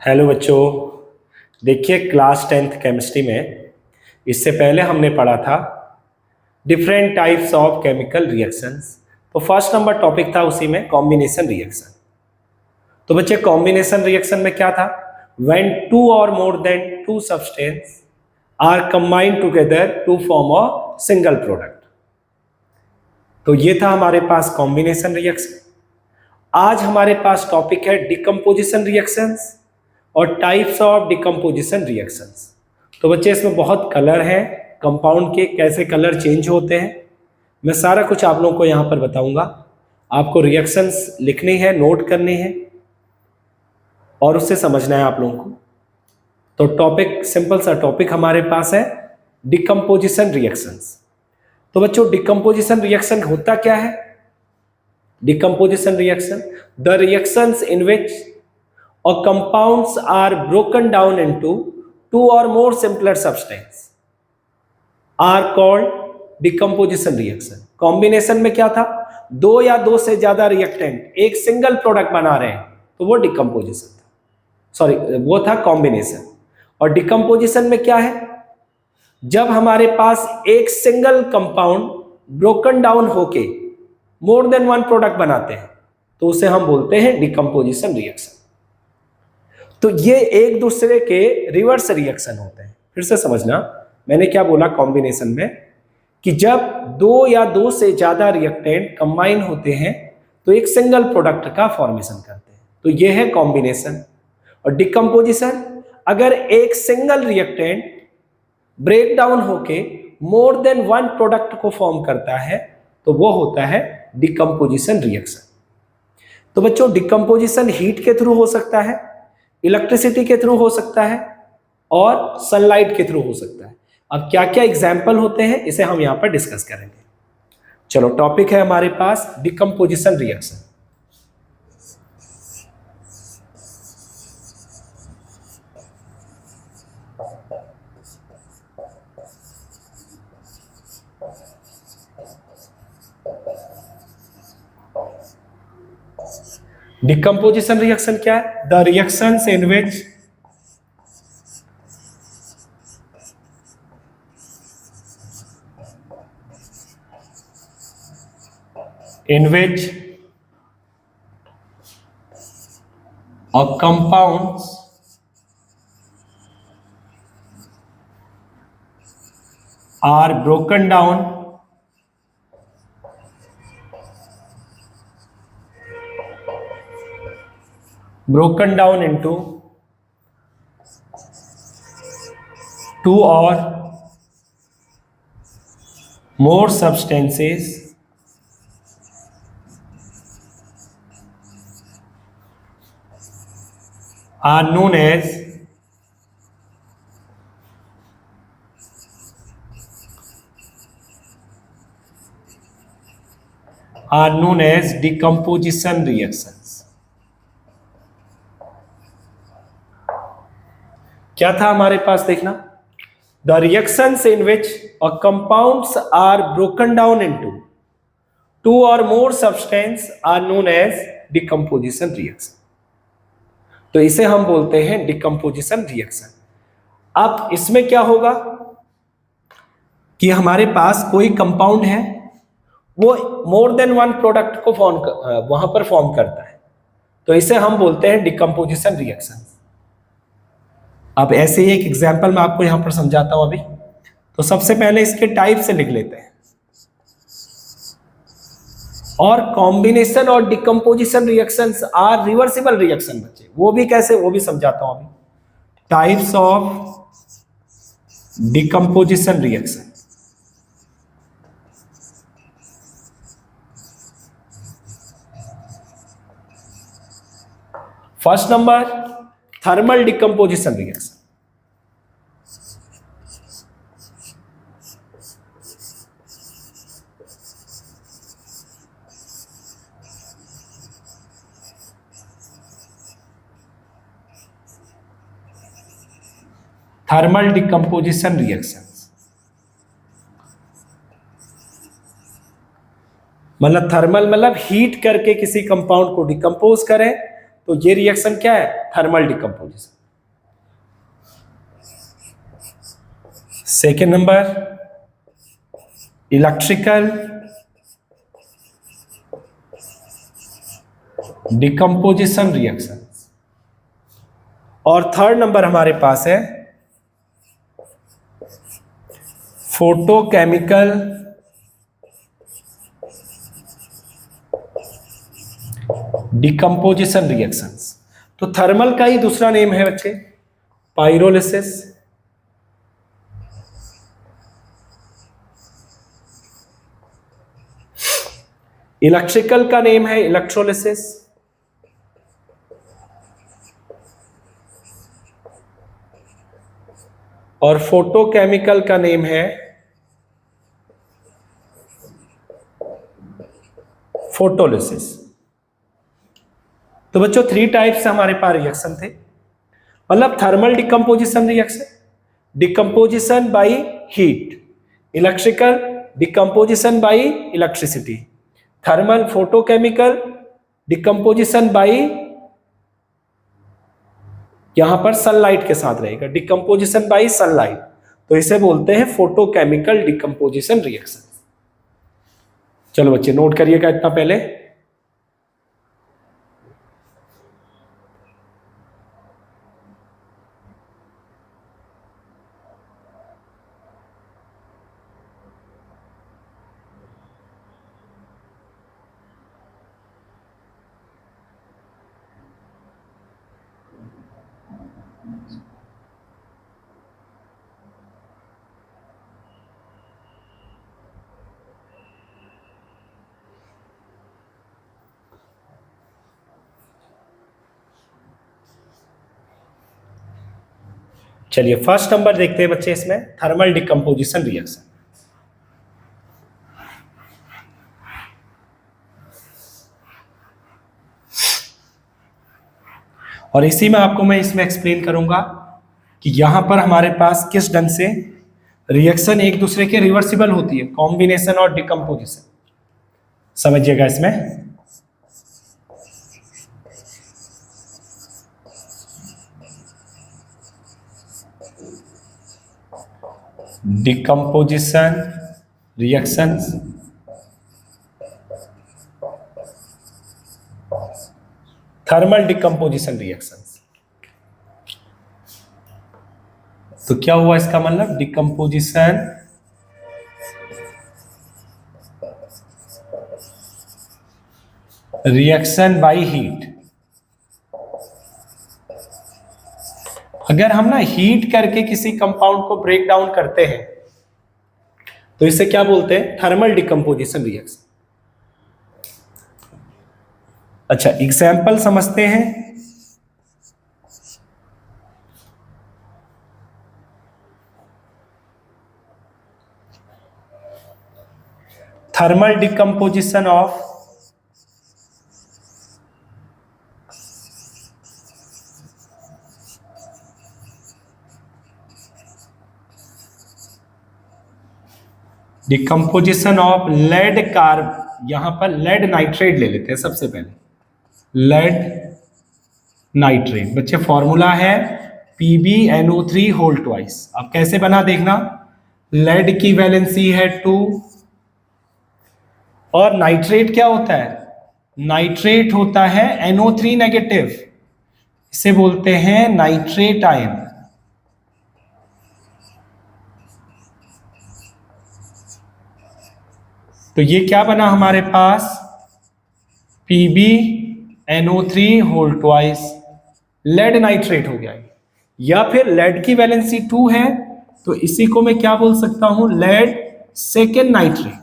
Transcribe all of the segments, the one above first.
Hello बच्चों, देखिए class 10th chemistry में इससे पहले हमने पढ़ा था different types of chemical reactions. तो फर्स्ट नंबर टॉपिक था उसी में कॉम्बिनेशन रिएक्शन। तो बच्चे कॉम्बिनेशन रिएक्शन में क्या था? व्हेन टू और more than two substance are combined together to form a single product. तो ये था हमारे पास कॉम्बिनेशन रिएक्शन। आज हमारे पास टॉपिक है डिकम्पोजिशन रिएक्शंस और टाइप्स ऑफ डिकम्पोजिशन रिएक्शंस। तो बच्चे इसमें बहुत कलर हैं, कंपाउंड के कैसे कलर चेंज होते हैं, मैं सारा कुछ आप लोगों को यहाँ पर बताऊंगा। आपको रिएक्शंस लिखनी है, नोट करनी है और उससे समझना है आप लोगों को। तो टॉपिक सिंपल सा टॉपिक हमारे पास है डिकम्पोजिशन रिएक्शंस। तो बच्चों डिकम्पोजिशन रिएक्शन होता क्या है? Decomposition reaction, the reactions in which or compounds are broken down into two or more simpler substances are called decomposition reaction. Combination में क्या था? दो या दो से ज्यादा रिएक्टेंट एक सिंगल प्रोडक्ट बना रहे हैं तो वो डिकम्पोजिशन था, सॉरी वो था कॉम्बिनेशन। और डिकम्पोजिशन में क्या है? जब हमारे पास एक सिंगल कंपाउंड ब्रोकन डाउन होके मोर देन वन प्रोडक्ट बनाते हैं तो उसे हम बोलते हैं डिकम्पोजिशन रिएक्शन। तो ये एक दूसरे के रिवर्स रिएक्शन होते हैं। फिर से समझना, मैंने क्या बोला कॉम्बिनेशन में कि जब दो या दो से ज्यादा रिएक्टेंट कंबाइन होते हैं तो एक सिंगल प्रोडक्ट का फॉर्मेशन करते हैं, तो ये है कॉम्बिनेशन। और डिकम्पोजिशन, अगर एक सिंगल रिएक्टेंट ब्रेक डाउन होके मोर देन वन प्रोडक्ट को फॉर्म करता है तो वो होता है डिकम्पोजिशन रिएक्शन। तो बच्चों डिकम्पोजिशन हीट के थ्रू हो सकता है, इलेक्ट्रिसिटी के थ्रू हो सकता है और सनलाइट के थ्रू हो सकता है। अब क्या क्या एग्जाम्पल होते हैं इसे हम यहां पर डिस्कस करेंगे। चलो टॉपिक है हमारे पास डिकम्पोजिशन रिएक्शन। डिकम्पोजिशन रिएक्शन क्या है? The reactions in which a compounds are broken down into two or more substances are known as decomposition reactions। क्या था हमारे पास? देखना, the reactions in which a compounds are broken down into two और more substances are known as decomposition reaction. तो इसे हम बोलते हैं डिकम्पोजिशन रिएक्शन। अब इसमें क्या होगा कि हमारे पास कोई कंपाउंड है, वो मोर देन वन प्रोडक्ट को वहां पर फॉर्म करता है, तो इसे हम बोलते हैं डिकम्पोजिशन रिएक्शन। अब ऐसे ही एक एग्जांपल मैं आपको यहां पर समझाता हूं अभी। तो सबसे पहले इसके टाइप से लिख लेते हैं। और कॉम्बिनेशन और decomposition reactions are reversible reaction बच्चे, वो भी कैसे, वो भी समझाता हूं अभी। Types of decomposition reaction. First number thermal decomposition reaction. Thermal decomposition reaction मतलब थर्मल मतलब हीट करके किसी कंपाउंड को डिकम्पोज करें तो ये रिएक्शन क्या है? Thermal decomposition. Second number, electrical decomposition reaction. और थर्ड नंबर हमारे पास है फोटोकेमिकल डिकम्पोजिशन रिएक्शंस। तो थर्मल का ही दूसरा नेम है बच्चे पाइरोलिसिस, इलेक्ट्रिकल का नेम है इलेक्ट्रोलिसिस, और फोटोकेमिकल का नेम है फोटोलिसिस। तो बच्चों 3 टाइप से हमारे पास रिएक्शन थे, मतलब thermal decomposition reaction, decomposition by heat, electrical decomposition by electricity, thermal photochemical decomposition by, यहां पर सनलाइट के साथ रहेगा, डिकम्पोजिशन बाय सनलाइट, तो इसे बोलते हैं फोटोकेमिकल डिकम्पोजिशन रिएक्शन। चलो बच्चे नोट करिएगा इतना पहले। चलिए फर्स्ट नंबर देखते हैं बच्चे इसमें, थर्मल डिकम्पोजिशन रिएक्शन। और इसी में आपको मैं इसमें एक्सप्लेन करूंगा कि यहां पर हमारे पास किस ढंग से रिएक्शन एक दूसरे के रिवर्सिबल होती है, कॉम्बिनेशन और डिकम्पोजिशन, समझिएगा इसमें। Decomposition reactions, thermal decomposition reactions. तो क्या हुआ इसका मतलब, डिकम्पोजिशन रिएक्शन बाय हीट। अगर हम ना हीट करके किसी कंपाउंड को ब्रेक डाउन करते हैं तो इसे क्या बोलते हैं, थर्मल डिकम्पोजिशन रिएक्शन। अच्छा एग्जाम्पल समझते हैं। Thermal decomposition of decomposition of lead carb, यहां पर लेड नाइट्रेट ले लेते हैं सबसे पहले, लेड नाइट्रेट। बच्चे फॉर्मूला है PbNO3 होल ट्वाइस। अब कैसे बना देखना, लेड की वैलेंसी है 2 और नाइट्रेट क्या होता है, नाइट्रेट होता है NO3 नेगेटिव, इसे बोलते हैं नाइट्रेट आयन। तो ये क्या बना हमारे पास, PbNO3 whole twice, lead nitrate हो गया। या फिर लेड की वैलेंसी 2 है तो इसी को मैं क्या बोल सकता हूं, लेड सेकेंड नाइट्रेट।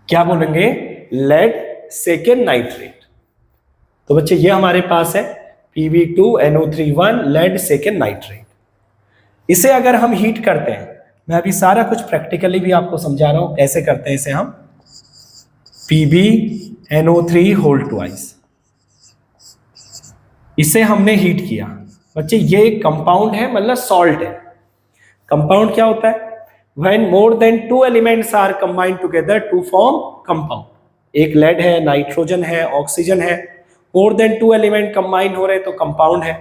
क्या बोलेंगे, लेड सेकेंड नाइट्रेट। तो बच्चे ये हमारे पास है Pb2NO3 लेड सेकेंड नाइट्रेट। इसे अगर हम हीट करते हैं, मैं अभी सारा कुछ प्रैक्टिकली भी आपको समझा रहा हूं कैसे करते हैं इसे हम, PbNO3 होल ट्वाइस, इसे हमने हीट किया। बच्चे ये एक कंपाउंड है, मतलब सॉल्ट है। कंपाउंड क्या होता है, when more than 2 elements are combined together to form compound, एक लेड है, नाइट्रोजन है, ऑक्सीजन है, मोर देन 2 एलिमेंट कंबाइन हो रहे तो कंपाउंड है।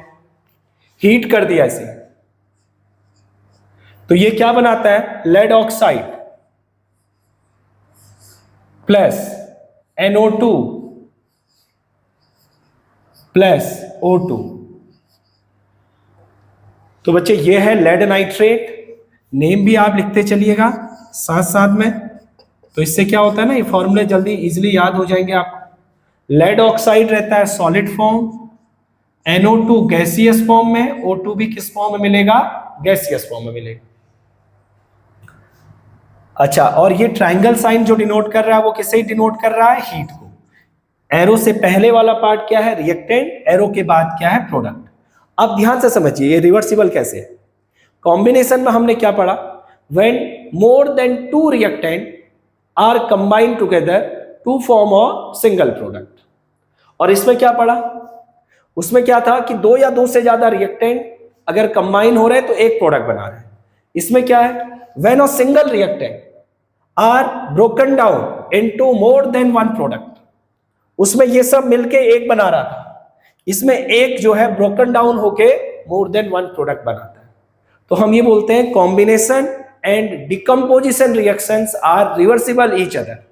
हीट कर दिया इसे तो ये क्या बनाता है, lead oxide plus NO2 plus O2। तो बच्चे ये है लेड नाइट्रेट, नेम भी आप लिखते चलिएगा साथ साथ में, तो इससे क्या होता है ना, ये फॉर्मूले जल्दी इजीली याद हो जाएंगे आपको। लेड ऑक्साइड रहता है solid form, NO2 gaseous form में, O2 भी किस फॉर्म में मिलेगा, गैसियस फॉर्म में मिलेगा। अच्छा, और ये ट्रायंगल साइन जो डिनोट कर रहा है वो किसे डिनोट कर रहा है, हीट को। एरो से पहले वाला पार्ट क्या है, रिएक्टेंट, एरो के बाद क्या है, प्रोडक्ट। अब ध्यान से समझिए ये रिवर्सिबल कैसे है। कॉम्बिनेशन में हमने क्या पढ़ा, when more than 2 reactant are combined together to form a single product. और इसमें क्या पढ़ा, उसमें क्या था कि 2 या 2 से ज्यादा रिएक्टेंट अगर कंबाइन हो रहे हैं तो एक प्रोडक्ट बना रहे हैं। इसमें क्या है, when a single reactant are broken down into more than 1 product, उसमें ये सब मिलके एक बना रहा था, इसमें एक जो है ब्रोकन डाउन होके मोर देन 1 प्रोडक्ट बनाता है। तो हम ये बोलते हैं combination and decomposition reactions are reversible each other,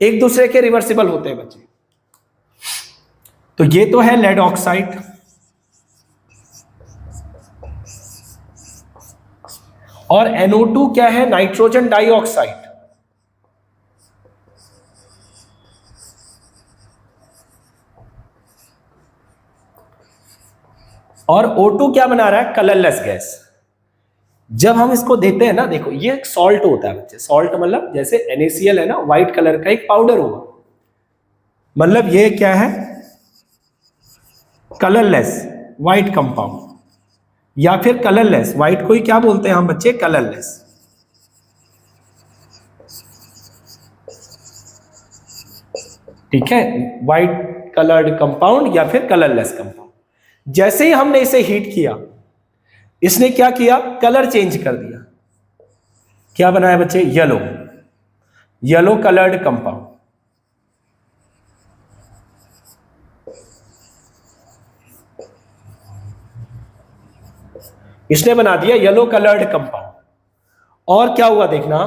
एक दूसरे के रिवर्सिबल होते हैं बच्चे। तो ये तो है लेड ऑक्साइड। और NO2 क्या है, नाइट्रोजन डाइऑक्साइड। और O2 क्या बना रहा है, कलरलेस गैस। जब हम इसको देते हैं ना, देखो ये एक सॉल्ट होता है बच्चे, सॉल्ट मतलब जैसे NaCl है ना, व्हाइट कलर का एक पाउडर होगा, मतलब ये क्या है, कलरलेस व्हाइट कंपाउंड, या फिर कलरलेस, व्हाइट को ही क्या बोलते हैं हम बच्चे, कलरलेस। ठीक है, व्हाइट कलर्ड कंपाउंड या फिर कलरलेस कंपाउंड। जैसे ही हमने इसे हीट किया, इसने क्या किया, कलर चेंज कर दिया। क्या बनाया बच्चे, येलो, येलो कलर्ड कंपाउंड। इसने बना दिया येलो कलर्ड कंपाउंड। और क्या हुआ देखना,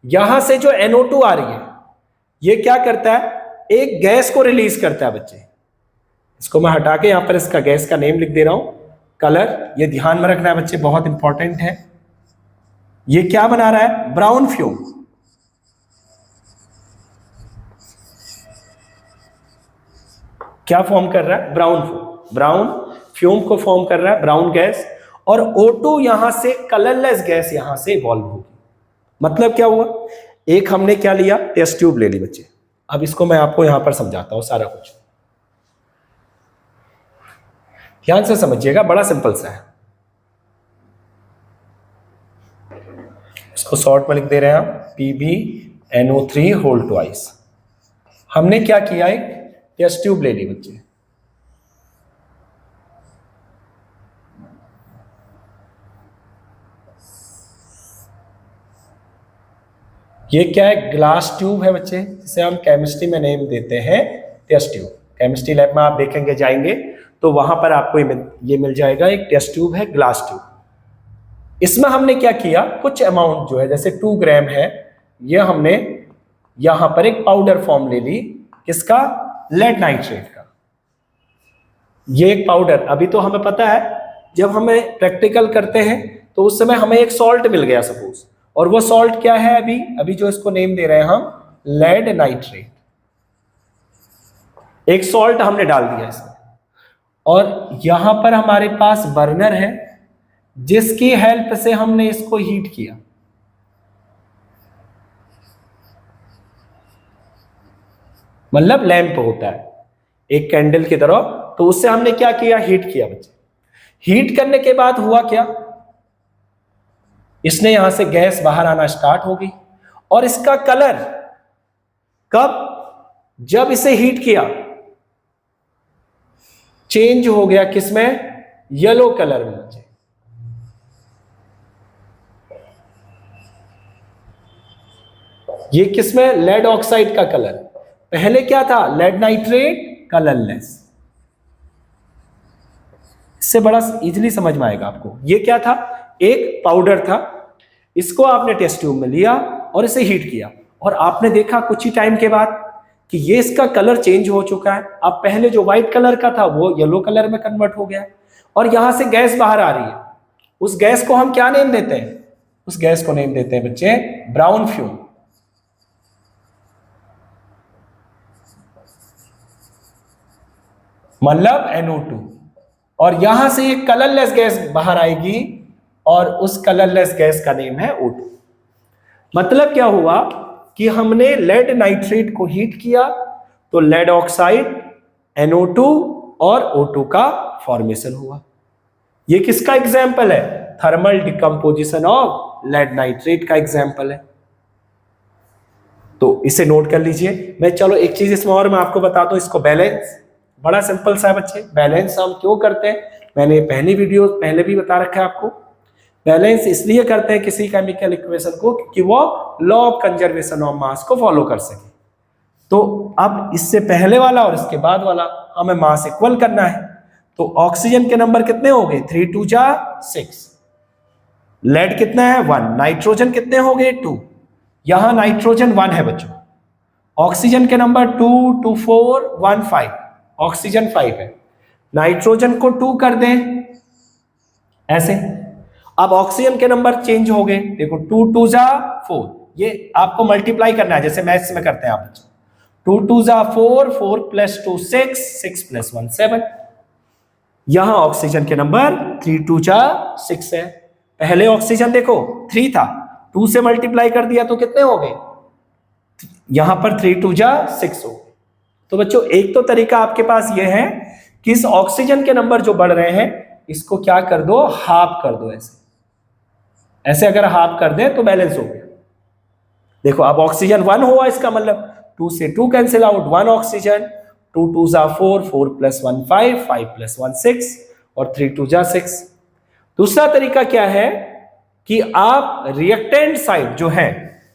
यहां से जो NO2 आ रही है, ये क्या करता है, एक गैस को रिलीज करता है बच्चे। इसको मैं हटा के यहां पर इसका गैस का नेम लिख दे रहा हूं, कलर। ये ध्यान में रखना है बच्चे, बहुत इंपॉर्टेंट है। ये क्या बना रहा है, ब्राउन फ्यूम। क्या फॉर्म कर रहा है, ब्राउन फ्यूम, ब्राउन फ्यूम को फॉर्म कर रहा है, ब्राउन गैस। और O2 यहां से कलरलेस गैस यहां से इवॉल्व होगी। मतलब क्या हुआ, एक हमने क्या लिया, टेस्ट ट्यूब ले ली बच्चे। अब इसको मैं आपको यहां पर समझाता हूं सारा कुछ, ध्यान से समझिएगा, बड़ा सिंपल सा है। इसको शॉर्ट में लिख दे रहे हैं हम, PbNO3 होल ट्वाइस। हमने क्या किया, एक टेस्ट ट्यूब ले ली बच्चे। ये क्या है, ग्लास ट्यूब है बच्चे, जिसे हम केमिस्ट्री में नेम देते हैं टेस्ट ट्यूब। केमिस्ट्री लैब में आप देखेंगे जाएंगे तो वहां पर आपको ये मिल जाएगा, एक टेस्ट ट्यूब है, ग्लास ट्यूब। इसमें हमने क्या किया, कुछ अमाउंट जो है जैसे 2 ग्राम है, ये हमने यहां पर एक पाउडर फॉर्म ले ली, किसका, लेड नाइट्रेट का। ये एक पाउडर, अभी तो हमें पता है जब हमें प्रैक्टिकल करते हैं तो उस समय हमें एक सॉल्ट मिल गया सपोज, और वो सॉल्ट क्या है, अभी जो इसको नेम दे रहे हैं हम, लेड नाइट्रेट। एक सॉल्ट हमने डाल दिया इसमें, और यहां पर हमारे पास बर्नर है जिसकी हेल्प से हमने इसको हीट किया। मतलब लैंप होता है एक कैंडल की तरह, तो उससे हमने क्या किया, हीट किया बच्चे। हीट करने के बाद हुआ क्या, इसने यहां से गैस बाहर आना स्टार्ट हो गई, और इसका कलर कब, जब इसे हीट किया, चेंज हो गया, किसमें, येलो कलर में बच्चे। ये किसमें, लेड ऑक्साइड का कलर। पहले क्या था, लेड नाइट्रेट कलरलेस। इससे बड़ा इजीली समझ में आएगा आपको। ये क्या था, एक पाउडर था, इसको आपने टेस्ट ट्यूब में लिया और इसे हीट किया, और आपने देखा कुछ ही टाइम के बाद कि ये इसका कलर चेंज हो चुका है। अब पहले जो व्हाइट कलर का था वो येलो कलर में कन्वर्ट हो गया, और यहां से गैस बाहर आ रही है। उस गैस को हम क्या नेम देते हैं, उस गैस को नेम देते हैं बच्चे ब्राउन फ्यूम। मतलब NO2। और यहां से एक कलरलेस गैस बाहर आएगी, और उस कलरलेस गैस का नेम है O2। मतलब क्या हुआ कि हमने लेड नाइट्रेट को हीट किया तो लेड ऑक्साइड, NO2 और O2 का फॉर्मेशन हुआ। ये किसका एग्जाम्पल है, thermal decomposition of lead nitrate का एग्जाम्पल है। तो इसे नोट कर लीजिए। मैं चलो एक चीज इसमें और मैं आपको बताता हूं, इसको बैलेंस, बड़ा सिंपल सा है बच्चे। बैलेंस हम क्यों करते हैं, मैंने पहली वीडियो पहले भी बता रखा है आपको। बैलेंस इसलिए करते हैं किसी केमिकल इक्वेशन को कि वो law of conservation of mass को फॉलो कर सके। तो अब इससे पहले वाला और इसके बाद वाला हमें मास इक्वल करना है। तो ऑक्सीजन के नंबर कितने हो गए, 3 2 जा 6। लेड कितना है 1, नाइट्रोजन कितने हो गए 2। यहां नाइट्रोजन 1 है बच्चों। ऑक्सीजन के नंबर 2 2 4 1 5, ऑक्सीजन 5 है। नाइट्रोजन को 2 कर दें ऐसे। अब ऑक्सीजन के नंबर चेंज हो गए, देखो 2 2 जा 4, ये आपको मल्टीप्लाई करना है जैसे मैथ्स में करते हैं आप बच्चों। 2 2 जा 4, 4 + 2 6, 6 + 1 7। यहां ऑक्सीजन के नंबर 3 2 जा 6 है। पहले ऑक्सीजन देखो 3 था, 2 से मल्टीप्लाई कर दिया तो कितने हो गए, यहां पर 3 2 जा 6 हो गए। तो बच्चों एक तो तरीका आपके पास यह है कि इस ऑक्सीजन के नंबर जो बढ़ रहे हैं इसको क्या कर दो, हाफ कर दो। ऐसे ऐसे अगर हाफ कर दें तो बैलेंस हो गया। देखो अब ऑक्सीजन 1 हुआ, इसका मतलब 2 से 2 कैंसिल आउट, 1 ऑक्सीजन। 2 2 जा 4, 4 + 1 5, 5 + 1 6 और 3 2 जा 6। दूसरा तरीका क्या है कि आप रिएक्टेंट साइड जो है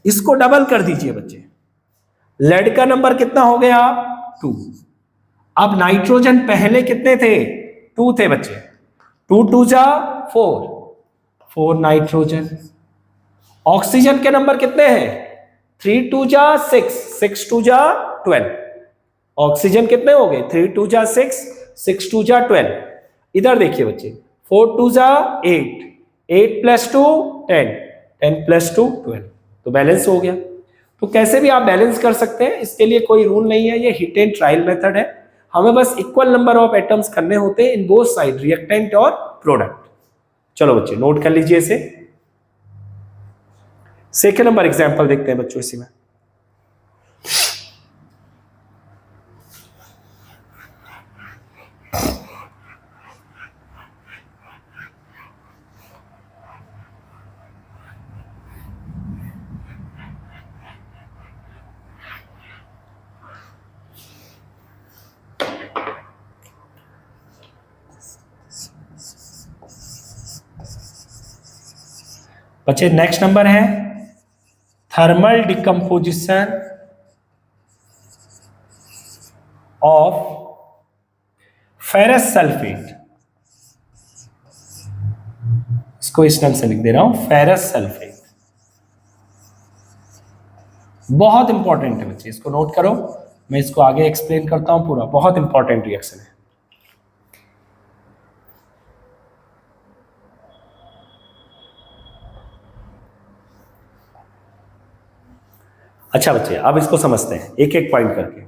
इसको डबल कर दीजिए बच्चे। लेड का नंबर कितना हो गया 2। अब नाइट्रोजन पहले कितने थे, 2 थे बच्चे। 2 2 जा 4, 4 नाइट्रोजन। ऑक्सीजन के नंबर कितने हैं, 3 2 जा 6, 6 2 जा 12। ऑक्सीजन कितने हो गए, 3 2 जा 6, 6 2 जा 12। इधर देखिए बच्चे, 4 2 जा 8, 8 + 2 10, 10 + 2 12। तो बैलेंस हो गया। तो कैसे भी आप बैलेंस कर सकते हैं, इसके लिए कोई रूल नहीं है, ये हिट एंड ट्रायल मेथड है। हमें बस इक्वल नंबर ऑफ एटम्स करने होते हैं इन बोथ साइड, रिएक्टेंट और प्रोडक्ट। चलो बच्चे नोट कर लीजिए इसे। सेकेंड नंबर एग्जांपल देखते हैं बच्चों इसी में। बच्चे नेक्स्ट नंबर है thermal decomposition of ferrous sulphate. इसको इस ढंग से लिख दे रहा हूं, फेरस सल्फेट। बहुत इंपॉर्टेंट है बच्चे, इसको नोट करो। मैं इसको आगे एक्सप्लेन करता हूं पूरा, बहुत इंपॉर्टेंट रिएक्शन है। अच्छा बच्चे अब इसको समझते हैं एक एक पॉइंट करके।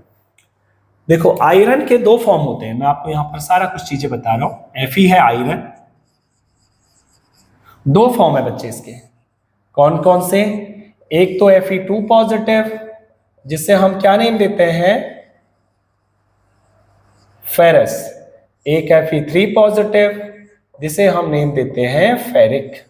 देखो आयरन के 2 फॉर्म होते हैं, मैं आपको यहां पर सारा कुछ चीजें बता रहा हूं। Fe है आयरन, 2 फॉर्म है बच्चे इसके। कौन कौन से, एक तो Fe2 पॉजिटिव जिसे हम क्या नेम देते हैं फेरस, एक Fe3 पॉजिटिव जिसे हम नेम देते हैं फेरिक।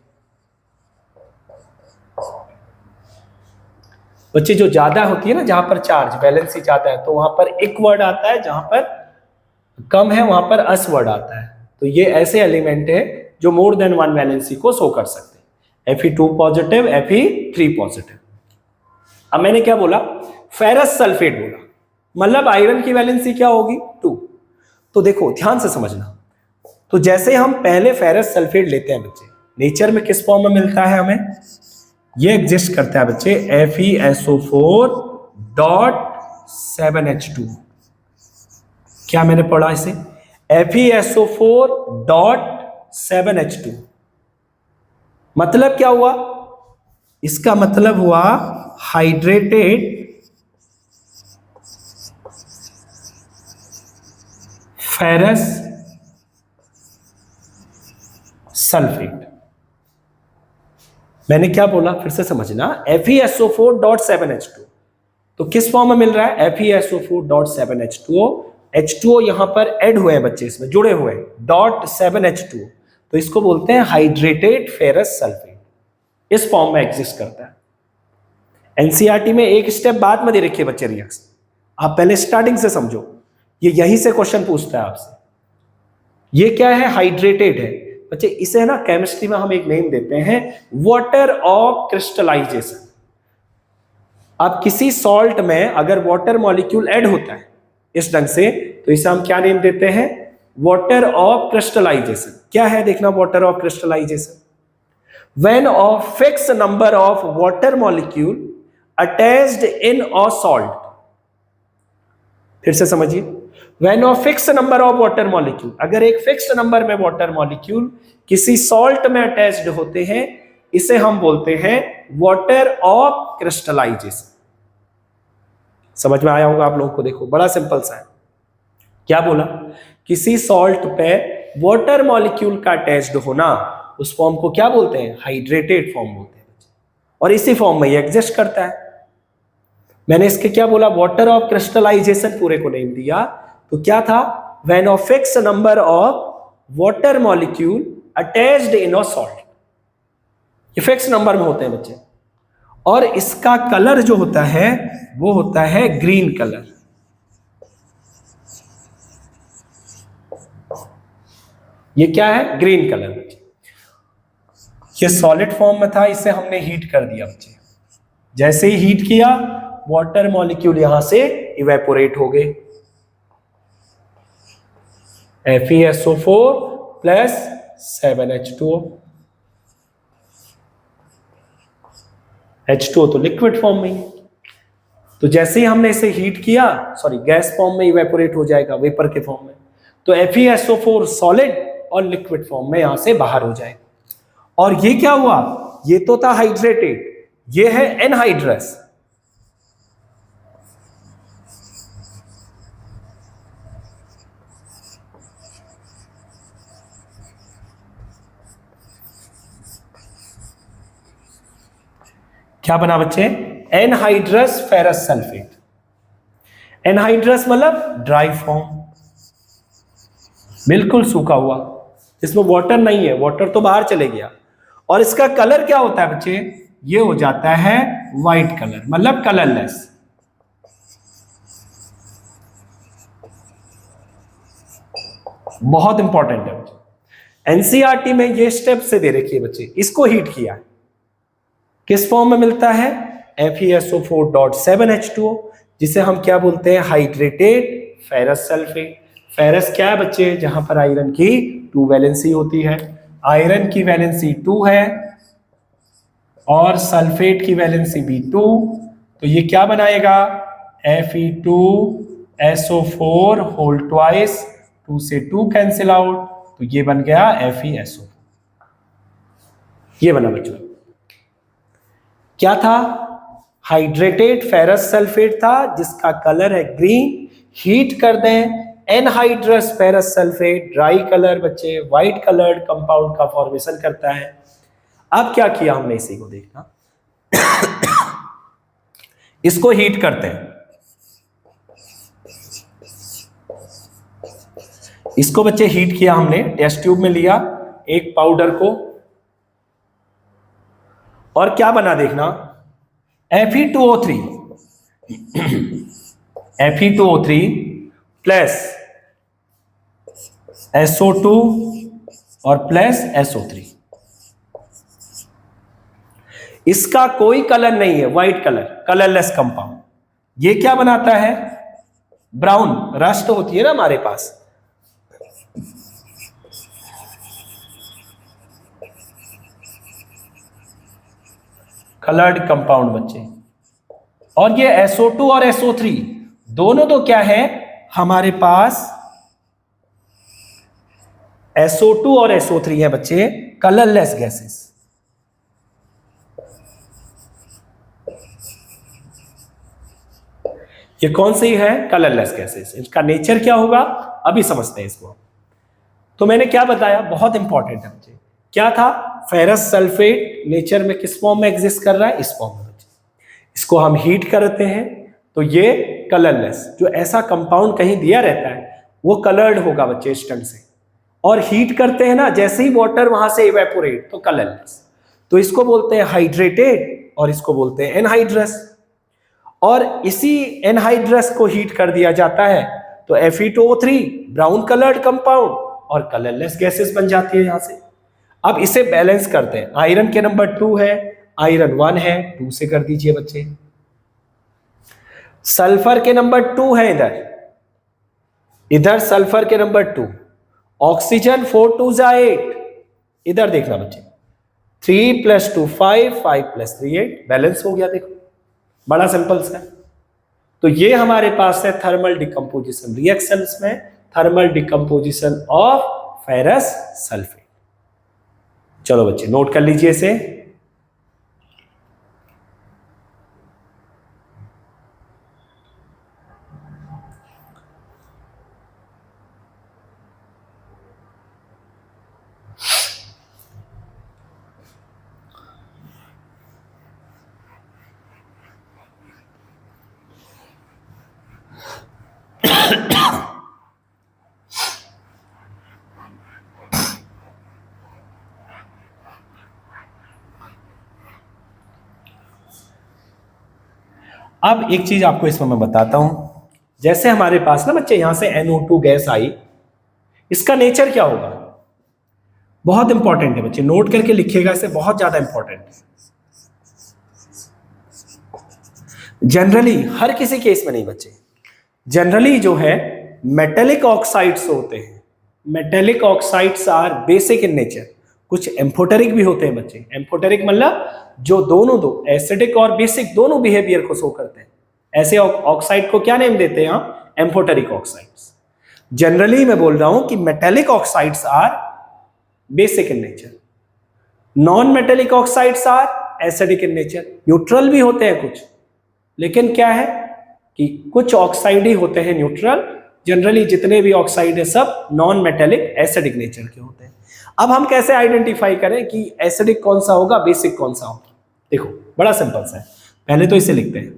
बच्चे जो ज्यादा होती है ना, जहां पर चार्ज वैलेंसी ज्यादा है तो वहां पर एक वर्ड आता है, जहां पर कम है वहां पर अस वर्ड आता है। तो ये ऐसे एलिमेंट है जो मोर देन 1 वैलेंसी को शो कर सकते हैं। Fe2 positive, Fe3 positive. अब मैंने क्या बोला, फेरस सल्फेट बोला। मतलब आयरन की वैलेंसी क्या होगी 2। तो देखो ध्यान से समझना, तो जैसे हम पहले फेरस सल्फेट लेते हैं बच्चे, नेचर में किस फॉर्म में मिलता है हमें, ये एग्जिस्ट करता है बच्चे Fe SO4.7H2। क्या मैंने पढ़ा इसे, Fe SO4.7H2 मतलब क्या हुआ, इसका मतलब हुआ हाइड्रेटेड फेरस सल्फेट। मैंने क्या बोला फिर से समझना, FeSO4.7H2 तो किस फॉर्म में मिल रहा है, FeSO4.7H2O, H2O यहां पर ऐड हुए हैं बच्चे, इसमें जुड़े हुए हैं, .7H2, तो इसको बोलते हैं हाइड्रेटेड फेरस सल्फेट, इस फॉर्म में एग्जिस्ट करता है। एनसीईआरटी में एक स्टेप बाद में दे रखिए बच्चे रिएक्शन, आप पहले स्टार्टिंग से समझो, ये यहीं से क्वेश्चन पूछता है आपसे। ये क्या है, हाइड्रेटेड है बच्चे, इसे ना केमिस्ट्री में हम एक नेम देते हैं वाटर ऑफ क्रिस्टलाइजेशन। अब किसी सॉल्ट में अगर वाटर मॉलिक्यूल ऐड होता है इस ढंग से, तो इसे हम क्या नेम देते हैं, वाटर ऑफ क्रिस्टलाइजेशन। क्या है देखना water of crystallization, when a fix number of water molecule attached in a salt, फिर से समझिए, when a fix number of water molecule, अगर एक फिक्स्ड नंबर में वाटर मॉलिक्यूल किसी सॉल्ट में अटैच्ड होते हैं, इसे हम बोलते हैं वाटर ऑफ क्रिस्टलाइजेशन। समझ में आया होगा आप लोगों को, देखो बड़ा सिंपल सा है। क्या बोला, किसी सॉल्ट पे वाटर मॉलिक्यूल का अटैच्ड होना, उस फॉर्म को क्या बोलते हैं, हाइड्रेटेड फॉर्म बोलते हैं, और इसी फॉर्म में ये एग्जिस्ट करता है। मैंने इसके क्या बोला, वाटर ऑफ क्रिस्टलाइजेशन पूरे को नेम दिया, तो क्या था, when a fix number of water molecule attached in a salt, ये फिक्स नंबर में होते हैं बच्चे, और इसका कलर जो होता है वो होता है ग्रीन कलर। ये क्या है, ग्रीन कलर बच्चे। ये सॉलिड फॉर्म में था, इसे हमने हीट कर दिया बच्चे, जैसे ही हीट किया वाटर मॉलिक्यूल यहां से इवेपोरेट हो गए, FeSO4+7H2O, H2O तो लिक्विड फॉर्म में ही, तो जैसे ही हमने इसे हीट किया, सॉरी गैस फॉर्म में इवेपोरेट हो जाएगा, वेपर के फॉर्म में, तो FeSO4 सॉलिड और लिक्विड फॉर्म में यहां से बाहर हो जाएगा। और ये क्या हुआ, ये तो था हाइड्रेटेड, ये है एनहाइड्रस। क्या बना बच्चे, एनहाइड्रस फेरस सल्फेट। एनहाइड्रस मतलब ड्राई फॉर्म, बिल्कुल सूखा हुआ, इसमें वाटर नहीं है, वाटर तो बाहर चले गया। और इसका कलर क्या होता है बच्चे, ये हो जाता है व्हाइट कलर, मतलब कलरलेस। बहुत इंपॉर्टेंट है बच्चे, एनसीईआरटी में ये स्टेप से दे रखी है बच्चे, इसको हीट किया है, किस फॉर्म में मिलता है, FeSO4.7H2O, जिसे हम क्या बोलते हैं, हाइड्रेटेड फेरस सल्फेट। फेरस क्या है बच्चे, जहां पर आयरन की 2 वैलेंसी होती है, आयरन की वैलेंसी 2 है और सल्फेट की वैलेंसी भी 2, तो ये क्या बनाएगा, Fe2SO4 होल ट्वाइस, 2 से 2 कैंसिल आउट, तो ये बन गया FeSO4। ये बना बच्चों, क्या था, हाइड्रेटेड फेरस सल्फेट था जिसका कलर है ग्रीन, हीट कर दें anhydrous ferrous sulphate, dry colour बच्चे, व्हाइट कलर्ड कंपाउंड का फॉर्मेशन करता है। अब क्या किया हमने, इसी को देखना, इसको हीट करते हैं, इसको बच्चे हीट किया हमने, टेस्ट ट्यूब में लिया एक पाउडर को, और क्या बना देखना, Fe2O3 Fe2O3 प्लस SO2 और प्लस SO3, इसका कोई कलर नहीं है, व्हाइट कलर, कलरलेस कंपाउंड। ये क्या बनाता है, ब्राउन रस्ट होती है ना हमारे पास, कलर्ड कंपाउंड बच्चे। और ये SO2 और SO3 दोनों तो क्या है हमारे पास, SO2 और SO3 है बच्चे कलरलेस गैसेस। ये कौन सी है, कलरलेस गैसेस। इसका नेचर क्या होगा अभी समझते हैं इसको। तो मैंने क्या बताया, बहुत इंपॉर्टेंट है बच्चे, क्या था, फेरस सल्फेट नेचर में किस फॉर्म में एग्जिस्ट कर रहा है, इस फॉर्म में बच्चे। इसको हम हीट करते हैं तो ये कलरलेस, जो ऐसा कंपाउंड कहीं दिया रहता है वो कलर्ड होगा बच्चे इस ढंग से, और हीट करते हैं ना, जैसे ही वाटर वहां से इवेपोरेट तो कलरलेस। तो इसको बोलते हैं हाइड्रेटेड और इसको बोलते हैं एनहाइड्रस। और इसी एनहाइड्रस को हीट कर दिया जाता है तो Fe2O3 ब्राउन कलर्ड कंपाउंड और कलरलेस गैसेस बन जाती है यहां से। अब इसे बैलेंस करते हैं, आयरन के नंबर 2 है, आयरन 1 है, 2 से कर दीजिए बच्चे। सल्फर के नंबर 2 है इधर सल्फर के नंबर 2, ऑक्सीजन 4 2 8, इधर देखना बच्चे 3 + 2 5, 5 + 3 8, बैलेंस हो गया। देखो बड़ा सिंपल सा। तो ये हमारे पास है थर्मल डिकम्पोजिशन रिएक्शंस में, thermal decomposition of ferrous sulphate. चलो बच्चे नोट कर लीजिए इसे। अब एक चीज आपको इसमें मैं बताता हूं, जैसे हमारे पास ना बच्चे यहां से NO2 गैस आई, इसका नेचर क्या होगा, बहुत इंपॉर्टेंट है बच्चे, नोट करके लिखिएगा इसे, बहुत ज्यादा इंपॉर्टेंट है। जनरली हर किसी केस में नहीं बच्चे, जनरली जो है मेटेलिक ऑक्साइड्स होते हैं, metallic oxides are basic in nature, कुछ एम्फोटेरिक भी होते हैं बच्चे। एम्फोटेरिक मतलब जो दोनों दो एसिडिक और बेसिक दोनों बिहेवियर को शो करते हैं, ऐसे ऑक्साइड को क्या नेम देते हैं हम, एम्फोटेरिक ऑक्साइड्स। जनरली मैं बोल रहा हूं कि metallic oxides are basic in nature, non metallic oxides are acidic in nature. Neutral भी होते हैं कुछ, लेकिन क्या है कि कुछ ऑक्साइड ही होते हैं न्यूट्रल, जनरली जितने भी ऑक्साइड है सब नॉन मेटेलिक एसिडिक नेचर के होते हैं। अब हम कैसे आइडेंटिफाई करें कि एसिडिक कौन सा होगा, बेसिक कौन सा होगा, देखो बड़ा सिंपल सा है। पहले तो इसे लिखते हैं,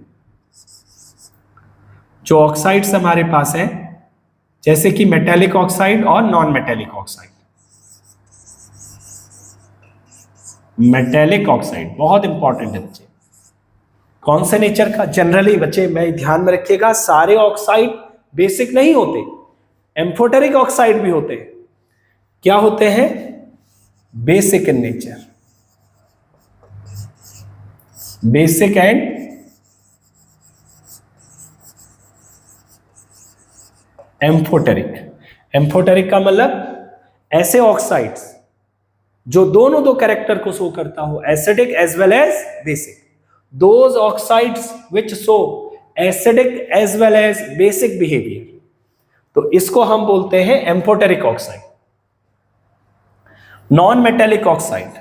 जो ऑक्साइड्स हमारे पास है जैसे कि मेटेलिक ऑक्साइड और non metallic oxide. Metallic oxide बहुत इंपॉर्टेंट है बच्चे, कौन से नेचर का, जनरली बच्चे मैं ध्यान में रखिएगा सारे ऑक्साइड बेसिक नहीं होते, एम्फोटेरिक ऑक्साइड भी होते हैं। क्या होते हैं, basic in nature, basic and amphoteric. Amphoteric का मतलब ऐसे ऑक्साइड्स जो दोनों दो कैरेक्टर को शो करता हो, acidic as well as basic. Those oxides which show acidic as well as basic behaviour, तो इसको हम बोलते हैं amphoteric oxide. Non metallic oxide,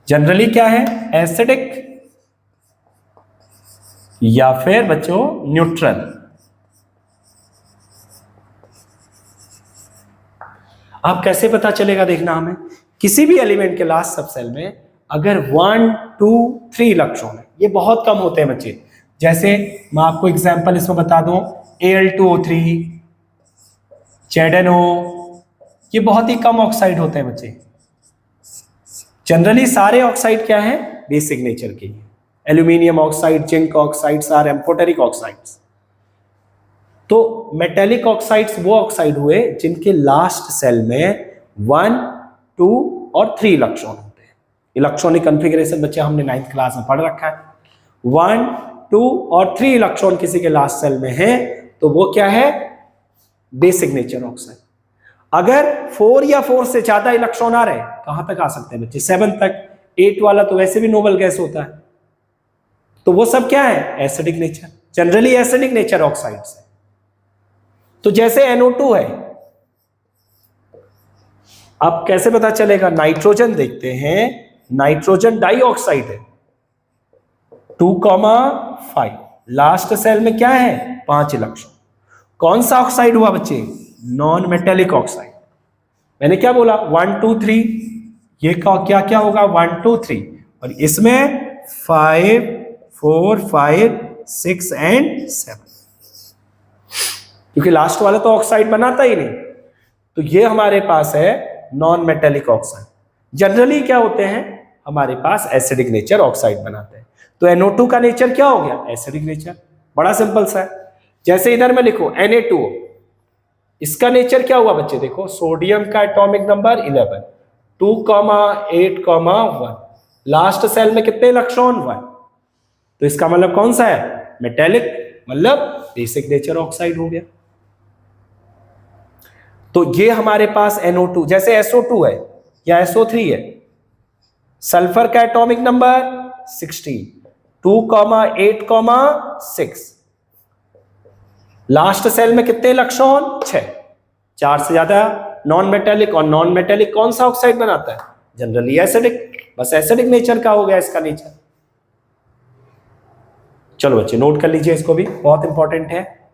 generally क्या है, एसिडिक या फिर बच्चों न्यूट्रल। आप कैसे पता चलेगा, देखना हमें किसी भी एलिमेंट के लास्ट सब सेल में अगर 1 2 3 इलेक्ट्रॉन है, ये बहुत कम होते हैं बच्चे। जैसे मैं आपको एग्जांपल इसमें बता दूं, Al2O3, ZnO, ये बहुत ही कम ऑक्साइड होते हैं बच्चे। जनरली सारे ऑक्साइड क्या है, बेसिक नेचर के। Aluminium oxide, zinc oxides are amphoteric oxides. तो मेटेलिक ऑक्साइड्स वो ऑक्साइड हुए जिनके लास्ट सेल में 1 2 और 3 इलेक्ट्रॉन होते हैं। इलेक्ट्रॉनिक कॉन्फ़िगरेशन बच्चे हमने 9th क्लास में पढ़ रखा है। 1, 2 और 3 इलेक्ट्रॉन किसी के लास्ट सेल में है तो वो क्या है, बेसिक नेचर ऑक्साइड। अगर 4 या 4 से ज्यादा इलेक्ट्रॉन आ रहे हैं, कहां तक आ सकते हैं बच्चे, 7 तक, 8 वाला तो वैसे भी नोबल गैस होता है, तो वो सब क्या है, acidic nature, generally acidic nature oxides है। तो जैसे NO2 है, अब कैसे पता चलेगा, नाइट्रोजन देखते हैं, नाइट्रोजन डाइऑक्साइड है 2,5, लास्ट सेल में क्या है 5 इलेक्ट्रॉन। कौन सा ऑक्साइड हुआ बच्चे, नॉन मेटेलिक ऑक्साइड। मैंने क्या बोला 1, 2, 3, ये क्या क्या होगा 1, 2, 3, और इसमें 5, 4, 5, 6 एंड 7, क्योंकि लास्ट वाला तो ऑक्साइड बनाता ही नहीं, तो ये हमारे पास है नॉन मेटेलिक ऑक्साइड। जनरली क्या होते हैं हमारे पास एसिडिक नेचर ऑक्साइड बनाते हैं। तो NO2 का नेचर क्या हो गया, एसिडिक नेचर, बड़ा सिंपल सा है। जैसे इधर में लिखो Na2, इसका नेचर क्या हुआ बच्चे, देखो सोडियम का एटॉमिक नंबर 11, 2,8,1, लास्ट सेल में कितने इलेक्ट्रॉन 1, तो इसका मतलब कौन सा है, मेटेलिक, मतलब बेसिक नेचर ऑक्साइड हो गया। तो ये हमारे पास NO2, जैसे SO2 है या SO3 है, सल्फर का एटॉमिक नंबर 16, 2,8,6, लास्ट सेल में कितने इलेक्ट्रॉन 6, 4 से ज्यादा नॉन मेटेलिक, और नॉन मेटेलिक कौन सा ऑक्साइड बनाता है, जनरली एसिडिक, बस एसिडिक नेचर का हो गया इसका नेचर। चलो बच्चे नोट कर लीजिए, इसको भी बहुत इंपॉर्टेंट है।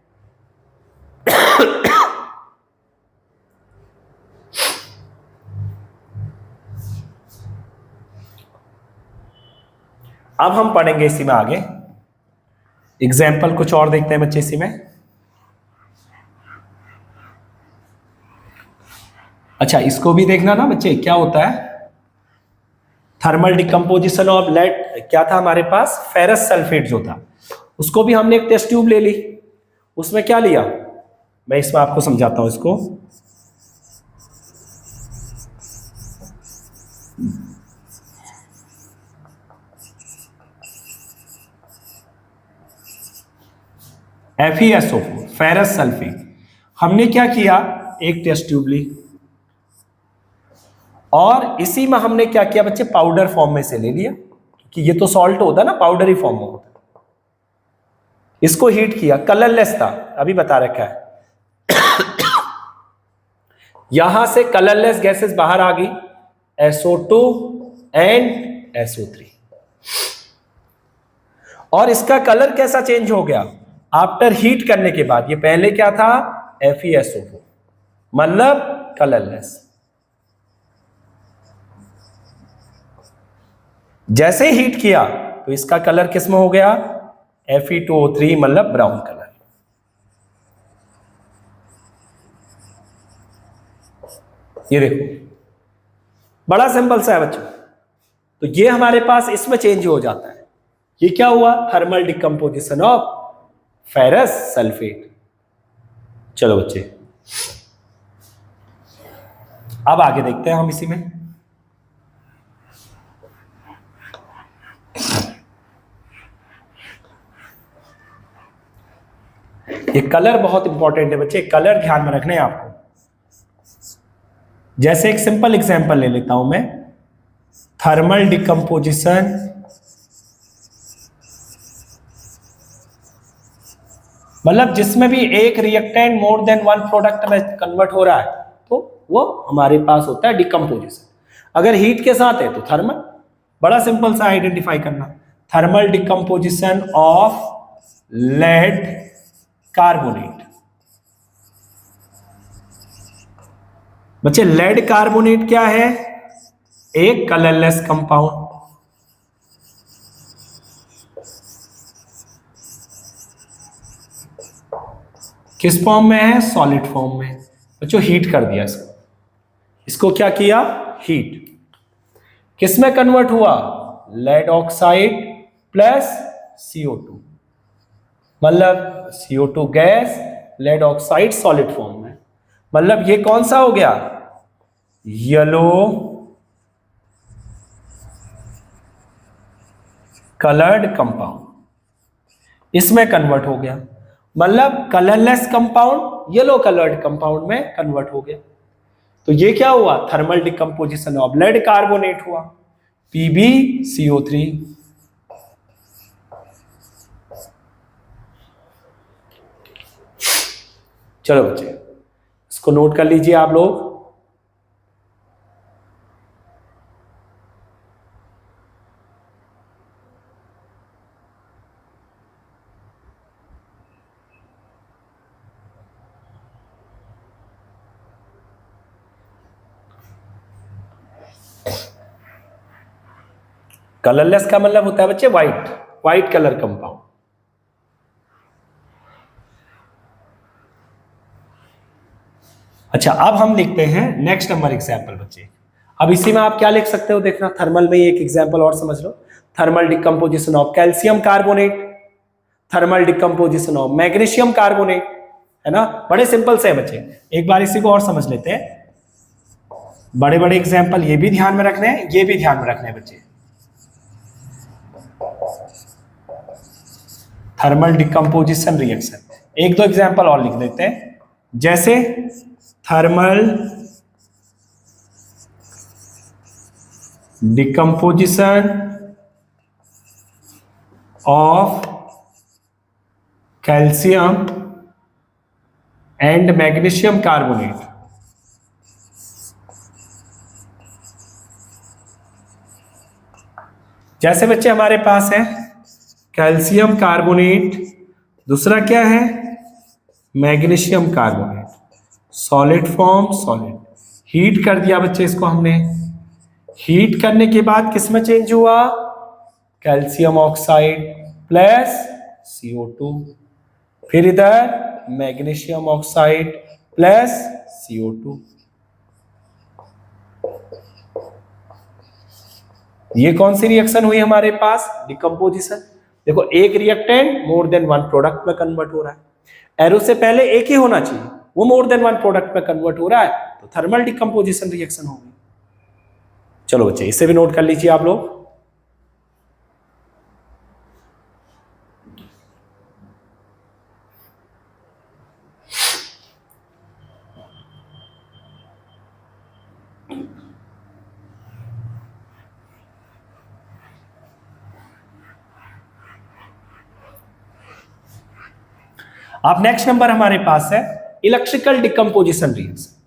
अब हम पढ़ेंगे इसी में आगे एग्जाम्पल, कुछ और देखते हैं बच्चे इसी में। अच्छा इसको भी देखना ना बच्चे, क्या होता है थर्मल डिकम्पोजिशन ऑफ लेड, क्या था हमारे पास, फेरस सल्फेट जो था, उसको भी हमने एक टेस्ट ट्यूब ले ली, उसमें क्या लिया, मैं इसमें आपको समझाता हूं इसको। FeSO4 फेरस सल्फेट, हमने क्या किया, एक टेस्ट ट्यूब ली और इसी में हमने क्या किया बच्चे, पाउडर फॉर्म में से ले लिया, कि ये तो सॉल्ट होता है ना, पाउडरी फॉर्म में होता है, इसको हीट किया, कलरलेस था, अभी बता रखा है। यहां से कलरलेस गैसेस बाहर आ गई, SO2 एंड SO3, और इसका कलर कैसा चेंज हो गया आफ्टर हीट करने के बाद। ये पहले क्या था, FeSO4 मतलब कलरलेस, जैसे हीट किया तो इसका कलर किसमें हो गया, Fe2O3 मतलब ब्राउन कलर। ये देखो बड़ा सिंपल सा है बच्चों, तो ये हमारे पास इसमें चेंज हो जाता है। ये क्या हुआ, thermal decomposition of ferrous sulphate. चलो बच्चे अब आगे देखते हैं हम इसी में। ये कलर बहुत इंपॉर्टेंट है बच्चे, कलर ध्यान में रखना है आपको। जैसे एक सिंपल एग्जांपल ले लेता हूं मैं, थर्मल डिकम्पोजिशन मतलब जिसमें भी एक reactant more than one product में कन्वर्ट हो रहा है, तो वो हमारे पास होता है डिकम्पोजिशन। अगर हीट के साथ है तो थर्मल, बड़ा सिंपल सा आइडेंटिफाई करना, thermal decomposition of lead carbonate. बच्चे लेड कार्बोनेट क्या है, एक कलरलेस कंपाउंड, किस फॉर्म में है, सॉलिड फॉर्म में। बच्चों हीट कर दिया इसको, इसको क्या किया, हीट, किस में कन्वर्ट हुआ, लेड ऑक्साइड प्लस CO2, मतलब CO2 gas, lead oxide solid form में, मतलब ये कौन सा हो गया, येलो कलर्ड कंपाउंड, इसमें कन्वर्ट हो गया, मतलब colourless compound yellow coloured compound में कन्वर्ट हो गया। तो ये क्या हुआ, thermal decomposition of lead carbonate हुआ, PbCO3। चलो बच्चे इसको नोट कर लीजिए आप लोग। कलरलेस का मतलब होता है बच्चे व्हाइट, व्हाइट कलर कंपाउंड। अच्छा अब हम लिखते हैं नेक्स्ट नंबर एग्जांपल बच्चे। अब इसी में आप क्या लिख सकते हो देखना, थर्मल में एक एग्जांपल और समझ लो, thermal decomposition of calcium carbonate, thermal decomposition of magnesium carbonate, है ना, बड़े सिंपल से है बच्चे। एक बार इसी को और समझ लेते हैं, बड़े बड़े एग्जांपल ये भी ध्यान में रखने हैं, ये भी ध्यान में रखने हैं बच्चे। थर्मल डिकम्पोजिशन रिएक्शन, एक दो एग्जांपल और लिख देते हैं, जैसे thermal decomposition of calcium and magnesium carbonate. जैसे बच्चे हमारे पास है कैल्शियम कार्बोनेट, दूसरा क्या है magnesium carbonate, solid form, solid, heat कर दिया बच्चे इसको हमने, हीट करने के बाद किस में चेंज हुआ, कैल्शियम ऑक्साइड प्लस CO2, फिर इधर मैग्नीशियम ऑक्साइड प्लस CO2। ये कौन सी रिएक्शन हुई हमारे पास, डिकम्पोजिशन। देखो एक reactant more than one product में कन्वर्ट हो रहा है, एरो से पहले एक ही होना चाहिए, वो मोर देन वन प्रोडक्ट में कन्वर्ट हो रहा है, तो थर्मल डिकम्पोजिशन रिएक्शन होगी। चलो बच्चे इसे भी नोट कर लीजिए आप लोग। अब नेक्स्ट नंबर हमारे पास है electrical decomposition reaction.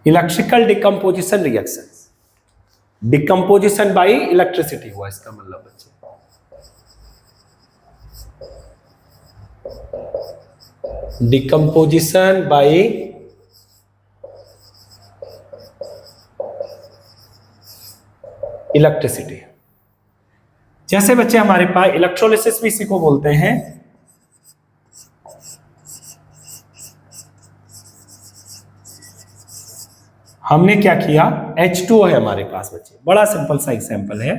Electrical decomposition reaction, decomposition by electricity हुआ इसका मतलब बच्चे। Decomposition by electricity. जैसे बच्चे हमारे पास इलेक्ट्रोलिसिस भी इसी को बोलते हैं। हमने क्या किया, H2O है हमारे पास बच्चे, बड़ा सिंपल सा एग्जांपल है,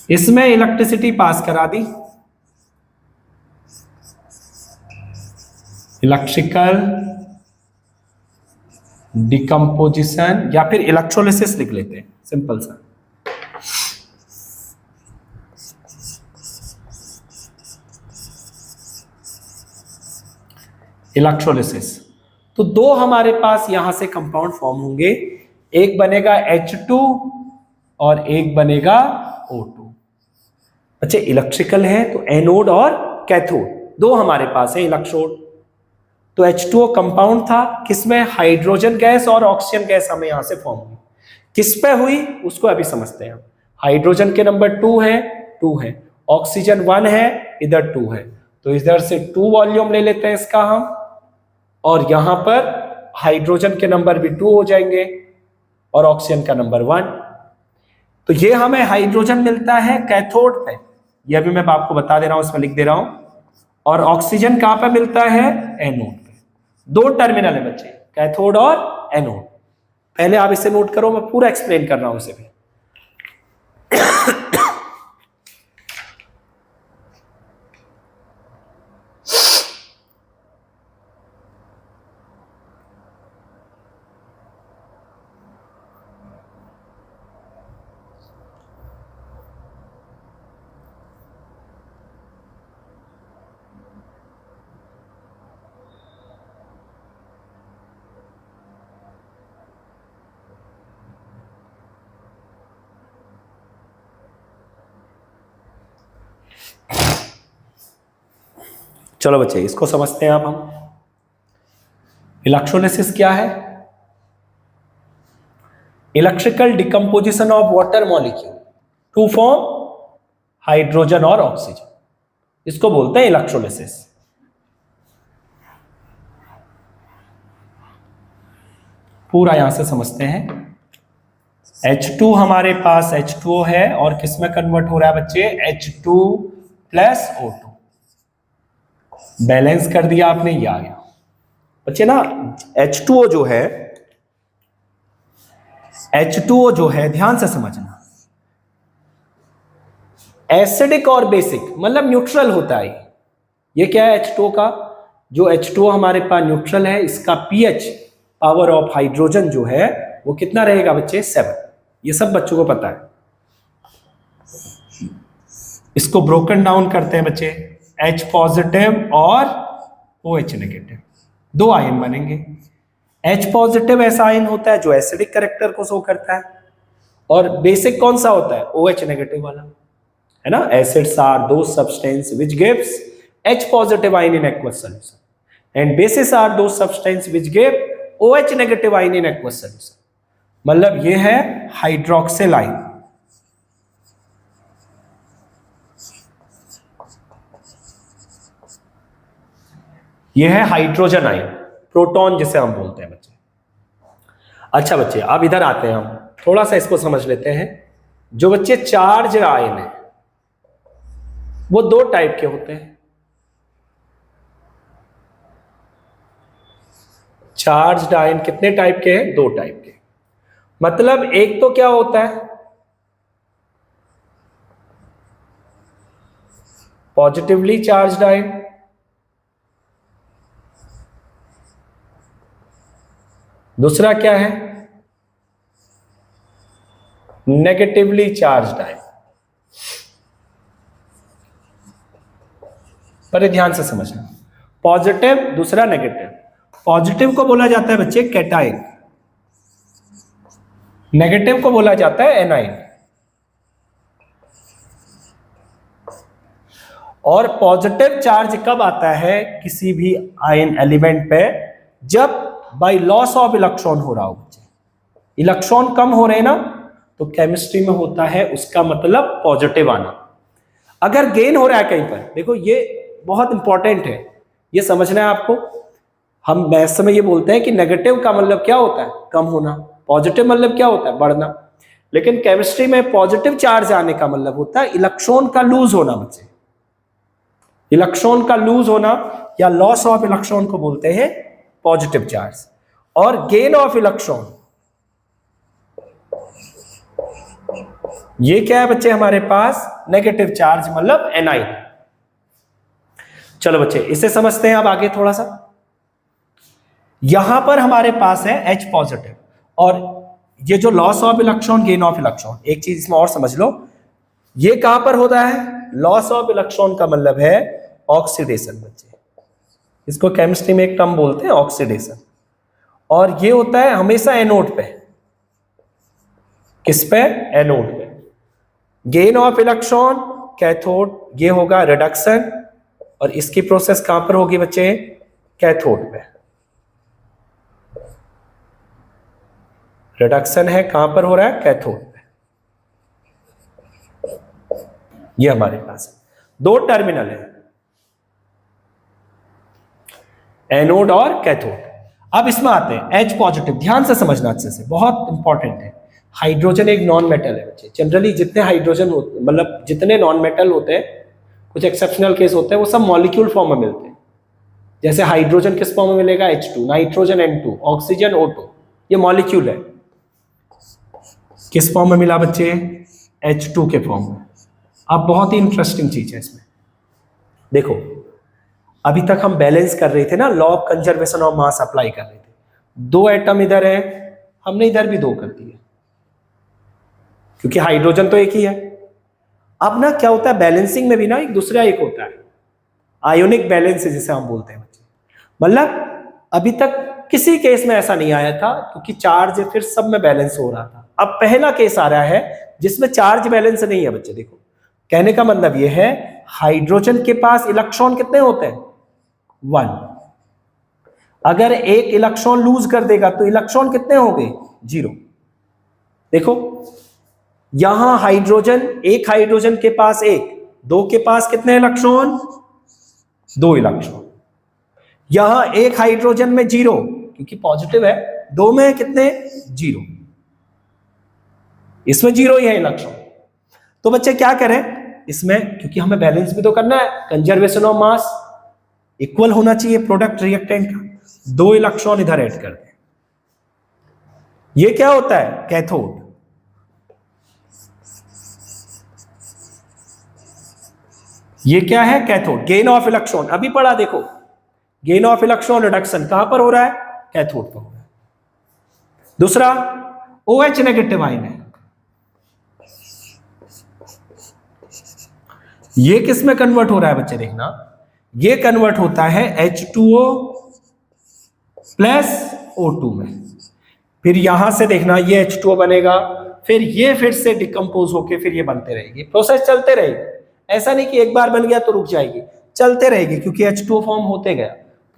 इसमें इलेक्ट्रिसिटी पास करा दी, इलेक्ट्रिकल डिकम्पोजिशन या फिर इलेक्ट्रोलिसिस लिख लेते हैं सिंपल सा। इलेक्ट्रोलिसिस, तो दो हमारे पास यहां से कंपाउंड फॉर्म होंगे, एक बनेगा H2 और एक बनेगा O2। अच्छा इलेक्ट्रिकल है तो एनोड और कैथोड दो हमारे पास है इलेक्ट्रोड। तो H2O कंपाउंड था, किसमें, हाइड्रोजन गैस और ऑक्सीजन गैस हमें यहां से फॉर्म हुई, किस पे हुई उसको अभी समझते हैं हम। हाइड्रोजन के नंबर 2 है, ऑक्सीजन 1 है, इधर 2 है, तो इधर से 2 वॉल्यूम ले लेते हैं इसका हम, और यहां पर हाइड्रोजन के नंबर भी 2 हो जाएंगे और ऑक्सीजन का नंबर 1। तो ये हमें हाइड्रोजन मिलता है कैथोड पे, यह भी मैं आपको बता दे रहा हूं, इसमें लिख दे रहा हूं, और ऑक्सीजन कहां पे मिलता है, एनोड पे। दो टर्मिनल है बच्चे, कैथोड और एनोड। पहले आप इसे नोट करो, मैं पूरा एक्सप्लेन कर रहा हूं इसे भी। चलो बच्चे, इसको समझते हैं अब हम। इलेक्ट्रोलिसिस क्या है? Electrical decomposition of water molecule to form hydrogen और ऑक्सीजन, इसको बोलते हैं इलेक्ट्रोलिसिस। पूरा यहां से समझते हैं। H2 हमारे पास H2O है और किस में कन्वर्ट हो रहा है बच्चे? H2 plus O2। बैलेंस कर दिया आपने, ये आ गया बच्चे ना। H2O जो है, H2O जो है, ध्यान से समझना, एसिडिक और बेसिक मतलब न्यूट्रल होता है। ये क्या है H2O का? जो H2O हमारे पास न्यूट्रल है, इसका pH पावर ऑफ हाइड्रोजन जो है वो कितना रहेगा बच्चे? 7। ये सब बच्चों को पता है। इसको ब्रोकन डाउन करते हैं बच्चे, H पॉजिटिव और OH नेगेटिव, दो आयन बनेंगे। H पॉजिटिव ऐसा आयन होता है जो एसिडिक कैरेक्टर को शो करता है, और बेसिक कौन सा होता है? OH नेगेटिव वाला, है ना। Acids are those substance which gives H positive ion in aqueous solution and bases are those substance which give OH negative ion in aqueous solution. मतलब ये है हाइड्रोक्सिल आयन, ये है हाइड्रोजन आयन, प्रोटॉन जिसे हम बोलते हैं बच्चे। अच्छा बच्चे, अब इधर आते हैं, हम थोड़ा सा इसको समझ लेते हैं। जो बच्चे चार्ज आयन है वो दो टाइप के होते हैं। चार्ज्ड आयन कितने टाइप के हैं? दो टाइप के। मतलब एक तो क्या होता है? पॉजिटिवली चार्ज्ड आयन, दूसरा क्या है? Negatively charged ion. पर ध्यान से समझना, पॉजिटिव दूसरा नेगेटिव। पॉजिटिव को बोला जाता है बच्चे कैटायन, नेगेटिव को बोला जाता है एनायन। और पॉजिटिव चार्ज कब आता है किसी भी आयन एलिमेंट पे? जब बाय लॉस ऑफ इलेक्ट्रॉन हो रहा हो बच्चे, इलेक्ट्रॉन कम हो रहे ना, तो केमिस्ट्री में होता है उसका मतलब पॉजिटिव आना। अगर गेन हो रहा है कहीं पर, देखो ये बहुत इंपॉर्टेंट है, ये समझना है आपको। हम मैथ्स में ये बोलते हैं कि नेगेटिव का मतलब क्या होता है? कम होना। पॉजिटिव मतलब क्या होता है? बढ़ना। लेकिन केमिस्ट्री में पॉजिटिव चार्ज आने का मतलब होता है इलेक्ट्रॉन का लूज होना बच्चे। इलेक्ट्रॉन का लूज होना या लॉस ऑफ इलेक्ट्रॉन को बोलते हैं पॉजिटिव चार्ज। और गेन ऑफ इलेक्ट्रॉन, ये क्या है बच्चे? हमारे पास नेगेटिव चार्ज मतलब एनायन। चलो बच्चे, इसे समझते हैं अब आगे थोड़ा सा। यहां पर हमारे पास है H पॉजिटिव, और ये जो loss of electron, gain of electron, एक चीज इसमें और समझ लो, ये कहां पर होता है? लॉस ऑफ इलेक्ट्रॉन का मतलब है ऑक्सीडेशन बच्चे। इसको केमिस्ट्री में एक टर्म बोलते हैं ऑक्सीडेशन। और ये होता है हमेशा एनोड पे। किस पे? एनोड पे। गेन ऑफ इलेक्ट्रॉन कैथोड, ये होगा रिडक्शन, और इसकी प्रोसेस कहां पर होगी बच्चे? कैथोड पे। रिडक्शन है कहां पर हो रहा है? कैथोड पे। ये हमारे पास दो टर्मिनल है, एनोड और कैथोड। अब इसमें आते हैं H पॉजिटिव, ध्यान से समझना अच्छे से, बहुत इंपॉर्टेंट है। हाइड्रोजन एक नॉन मेटल है बच्चे। जनरली जितने हाइड्रोजन होते, मतलब जितने नॉन मेटल होते हैं, कुछ एक्सेप्शनल केस होते हैं, वो सब मॉलिक्यूल फॉर्म में मिलते हैं। जैसे हाइड्रोजन किस फॉर्म में मिलेगा? H2, nitrogen N2, oxygen O2, ये मॉलिक्यूल है। किस फॉर्म में मिला बच्चे? H2 के फॉर्म में। अब बहुत ही इंटरेस्टिंग चीज है इसमें, देखो अभी तक हम बैलेंस कर रहे थे ना, law of conservation of mass apply कर रहे थे। 2 एटम इधर है, हमने इधर भी 2 कर दिए क्योंकि हाइड्रोजन तो एक ही है। अब ना क्या होता है बैलेंसिंग में भी ना एक दूसरा एक होता है, आयोनिक बैलेंस जिसे हम बोलते हैं बच्चे। मतलब अभी तक किसी केस में ऐसा नहीं आया था क्योंकि चार्ज फिर सब में बैलेंस हो रहा था। अब पहला केस आ रहा है जिसमें चार्ज बैलेंस नहीं है बच्चे। देखो कहने का मतलब यह है हाइड्रोजन के पास इलेक्ट्रॉन कितने होते हैं? 1। अगर एक इलेक्ट्रॉन लूज कर देगा तो इलेक्ट्रॉन कितने होंगे? 0। देखो यहां हाइड्रोजन, एक हाइड्रोजन के पास 1, 2 के पास कितने इलेक्ट्रॉन? 2 इलेक्ट्रॉन। यहां एक हाइड्रोजन में 0 क्योंकि पॉजिटिव है, 2 में कितने? 0। इसमें 0 ही है इलेक्ट्रॉन। तो बच्चे क्या करें इसमें, क्योंकि हमें बैलेंस भी तो करना है, कंजर्वेशन ऑफ मास इक्वल होना चाहिए प्रोडक्ट रिएक्टेंट का। 2 इलेक्ट्रॉन इधर ऐड कर दें। ये क्या होता है? कैथोड। ये क्या है? कैथोड। गेन ऑफ इलेक्ट्रॉन अभी पढ़ा, देखो गेन ऑफ इलेक्ट्रॉन रिडक्शन कहां पर हो रहा है? कैथोड पर हो रहा है। दूसरा OH नेगेटिव आयन है, ये किस में कन्वर्ट हो रहा है बच्चे? देखना ये कन्वर्ट होता है H2O प्लस O2 में। फिर यहां से देखना ये H2O बनेगा, फिर ये फिर से डिकम्पोज होके फिर ये बनते रहेगी, प्रोसेस चलते रहेगी। ऐसा नहीं कि एक बार बन गया तो रुक जाएगी, चलते रहेगी क्योंकि H2O फॉर्म होते गया,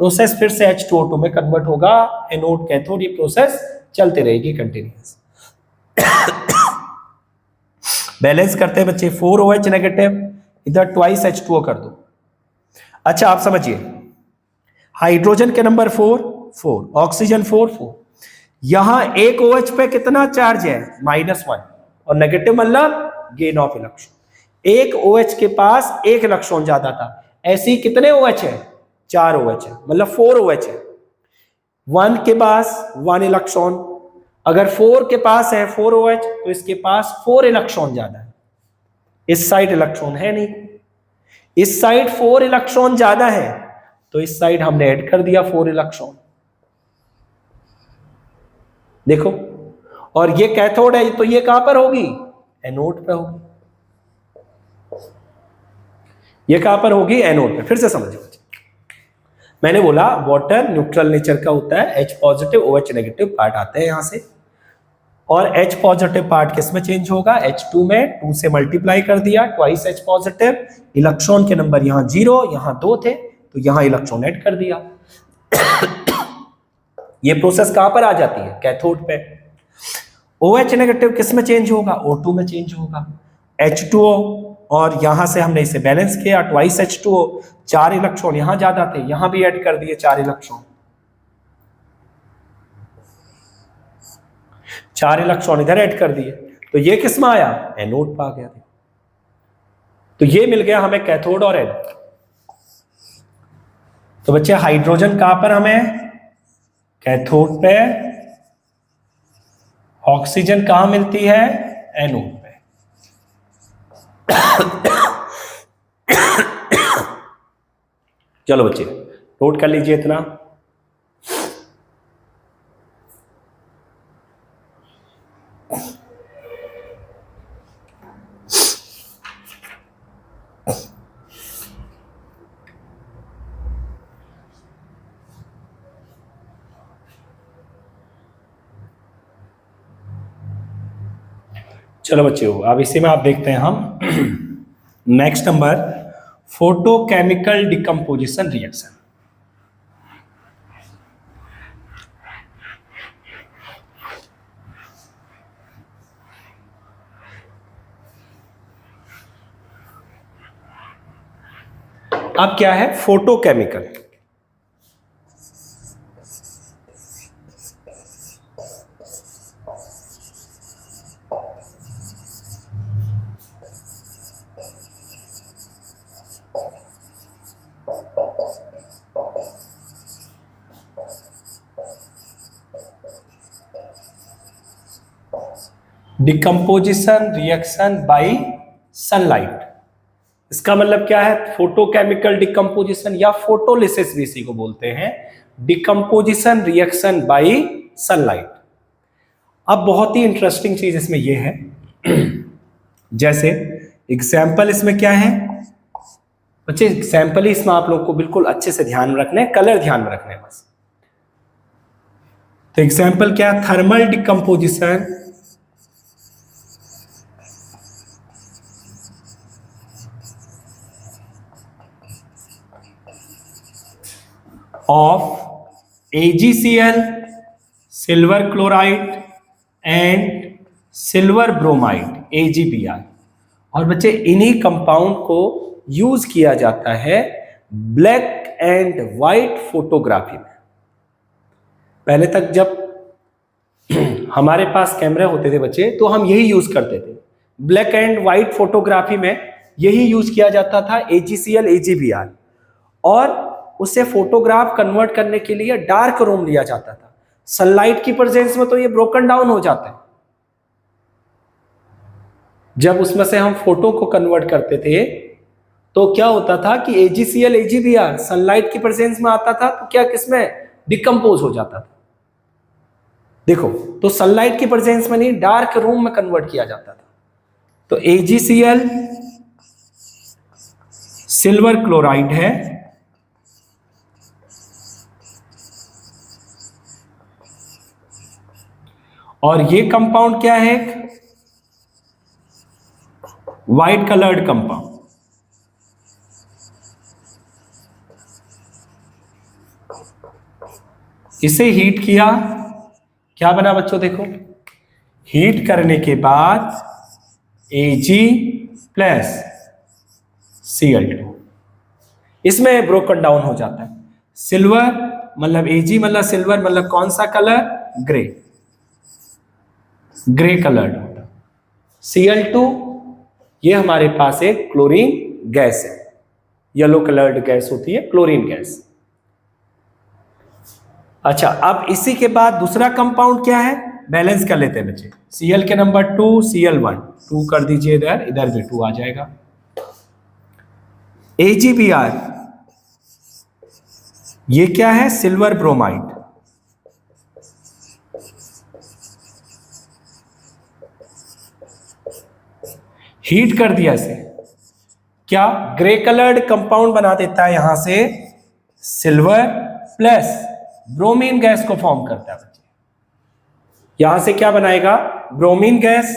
प्रोसेस फिर से H2O2 में कन्वर्ट होगा, एनोड कैथोड, ये प्रोसेस चलते रहेगी कंटिन्यूअस। बैलेंस करते हैं बच्चे, 4OH नेगेटिव, इधर ट्वाइस H2O कर दो। अच्छा आप समझिए, हाइड्रोजन के नंबर 4 4, ऑक्सीजन 4 4, यहां एक OH पे कितना चार्ज है? -1, और नेगेटिव मतलब गेन ऑफ इलेक्ट्रॉन। एक OH के पास 1 इलेक्ट्रॉन ज्यादा था, ऐसे ही कितने OH है? 4 OH है, मतलब 4 OH है। 1 के पास 1 इलेक्ट्रॉन, अगर 4 के पास है 4 OH तो इसके पास 4 इलेक्ट्रॉन ज्यादा है। इस साइड इलेक्ट्रॉन है नहीं, इस साइड 4 इलेक्ट्रॉन ज्यादा है, तो इस साइड हमने ऐड कर दिया 4 इलेक्ट्रॉन। देखो, और ये कैथोड है तो ये कहां पर होगी? एनोड पे होगी। ये कहां पर होगी? एनोड पे। फिर से समझो, मैंने बोला वाटर न्यूट्रल नेचर का होता है, H positive OH negative part आते हैं यहां से, और H पॉजिटिव पार्ट किस में चेंज होगा? H2 में 2 से मल्टीप्लाई कर दिया, ट्वाइस H पॉजिटिव, इलेक्ट्रॉन के नंबर यहां 0, यहां 2 थे तो यहां इलेक्ट्रॉन ऐड कर दिया। ये प्रोसेस कहां पर आ जाती है? कैथोड पे। OH नेगेटिव किस में चेंज होगा? O2 में चेंज होगा। H2O, और यहां से हमने इसे बैलेंस किया, ट्वाइस H2O, 4 इलेक्ट्रॉन यहां ज्यादा थे, यहां भी ऐड कर दिए 4 इलेक्ट्रॉन। 4 इलेक्ट्रॉन इधर ऐड कर दिए, तो ये किस में आया? एनोड पे आ गया। तो ये मिल गया हमें कैथोड और एनोड। तो बच्चे हाइड्रोजन कहां पर हमें? कैथोड पे। ऑक्सीजन कहां मिलती है? एनोड पे। चलो बच्चे नोट कर लीजिए इतना। चलो बच्चों अब इसी में आप देखते हैं हम next number, photochemical decomposition reaction. अब क्या है photochemical? Decomposition reaction by sunlight. इसका मतलब क्या है? फोटोकेमिकल डिकम्पोजिशन या फोटोलिसिस भी इसी को बोलते हैं, डिकम्पोजिशन रिएक्शन बाय सनलाइट। अब बहुत ही इंटरेस्टिंग चीज इसमें यह है, जैसे एग्जाम्पल इसमें क्या है बच्चे, एग्जाम्पल ही इसमें आप लोग को बिल्कुल अच्छे से ध्यान में रखने, कलर ध्यान में रखने बस। तो एग्जाम्पल क्या है? Thermal decomposition of AgCl, silver chloride and silver bromide AgBr। और बच्चे इन्हीं कंपाउंड को यूज किया जाता है ब्लैक एंड व्हाइट फोटोग्राफी में। पहले तक जब हमारे पास कैमरे होते थे बच्चे, तो हम यही यूज करते थे। ब्लैक एंड व्हाइट फोटोग्राफी में यही यूज किया जाता था AgCl AgBr, और उसे फोटोग्राफ कन्वर्ट करने के लिए डार्क रूम लिया जाता था। सनलाइट की प्रेजेंस में तो ये ब्रोकन डाउन हो जाता है। जब उसमें से हम फोटो को कन्वर्ट करते थे तो क्या होता था कि AgCl AgBr सनलाइट की प्रेजेंस में आता था तो क्या किसमें डिकम्पोज हो जाता था। देखो, तो सनलाइट की प्रेजेंस में नहीं, डार्क रूम में कन्वर्ट किया जाता था। तो AgCl सिल्वर क्लोराइड है, और ये कंपाउंड क्या है? White coloured compound. इसे हीट किया, क्या बना बच्चों? देखो, हीट करने के बाद Ag प्लस Cl2, इसमें ब्रोकन डाउन हो जाता है। सिल्वर मतलब Ag मतलब सिल्वर मतलब कौन सा कलर? ग्रे, ग्रे कलर्ड होता। Cl2 ये हमारे पास एक क्लोरीन गैस है, येलो कलर्ड गैस होती है क्लोरीन गैस। अच्छा, अब इसी के बाद दूसरा कंपाउंड क्या है? बैलेंस कर लेते हैं बच्चे। Cl के नंबर 2, Cl1 2 कर दीजिए, इधर इधर भी 2 आ जाएगा। AgBr ये क्या है? Silver bromide. हीट कर दिया इसे, क्या ग्रे कलर्ड कंपाउंड बना देता है, यहां से सिल्वर प्लस ब्रोमीन गैस को फॉर्म करता है बच्चे। यहां से क्या बनाएगा? ब्रोमीन गैस,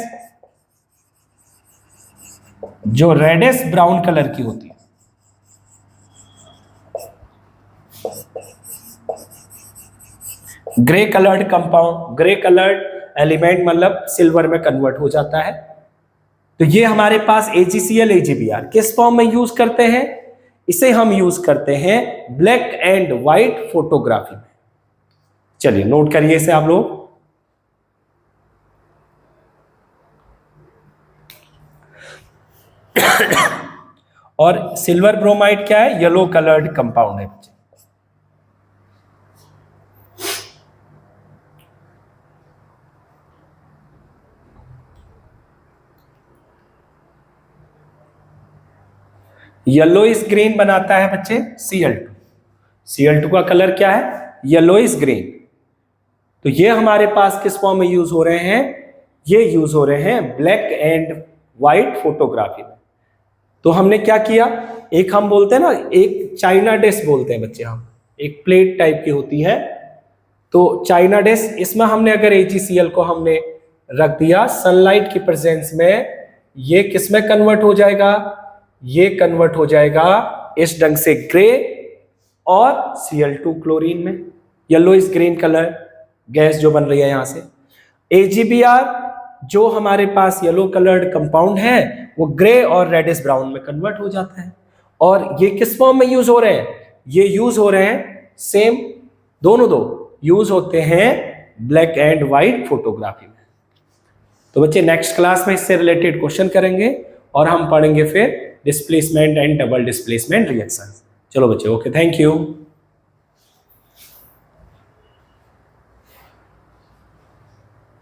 जो रेडिश ब्राउन कलर की होती है। Grey coloured compound, grey coloured element मतलब सिल्वर में कन्वर्ट हो जाता है। तो ये हमारे पास AgCl AgBr किस फॉर्म में यूज करते हैं? इसे हम यूज करते हैं ब्लैक एंड व्हाइट फोटोग्राफी में। चलिए नोट करिए इसे आप लोग। और सिल्वर ब्रोमाइड क्या है? येलो कलर्ड कंपाउंड है। येलोइश ग्रीन बनाता है बच्चे Cl2। Cl2 का कलर क्या है? Yellowish green. तो ये हमारे पास किस फॉर्म में यूज हो रहे हैं? ये यूज हो रहे हैं ब्लैक एंड व्हाइट फोटोग्राफी में। तो हमने क्या किया? एक हम बोलते हैं ना, एक चाइना डिश बोलते हैं बच्चे हम, एक प्लेट टाइप की होती है। तो चाइना डिश, इसमें हमने अगर AgCl को हमने रख दिया सनलाइट की प्रेजेंस में, ये किस में कन्वर्ट हो जाएगा? ये कन्वर्ट हो जाएगा इस ढंग से ग्रे और Cl2 क्लोरीन में, येलोइश ग्रीन कलर गैस जो बन रही है यहां से। AgBr जो हमारे पास येलो कलर्ड कंपाउंड है वो ग्रे और रेडिश ब्राउन में कन्वर्ट हो जाता है। और ये किस फॉर्म में यूज हो रहे हैं? ये यूज हो रहे हैं सेम, दोनों दो यूज होते हैं ब्लैक एंड व्हाइट फोटोग्राफी में। तो बच्चे नेक्स्ट क्लास में इससे रिलेटेड क्वेश्चन करेंगे और हम पढ़ेंगे फिर displacement and double displacement reaction. चलो बच्चे, ओके, थैंक यू।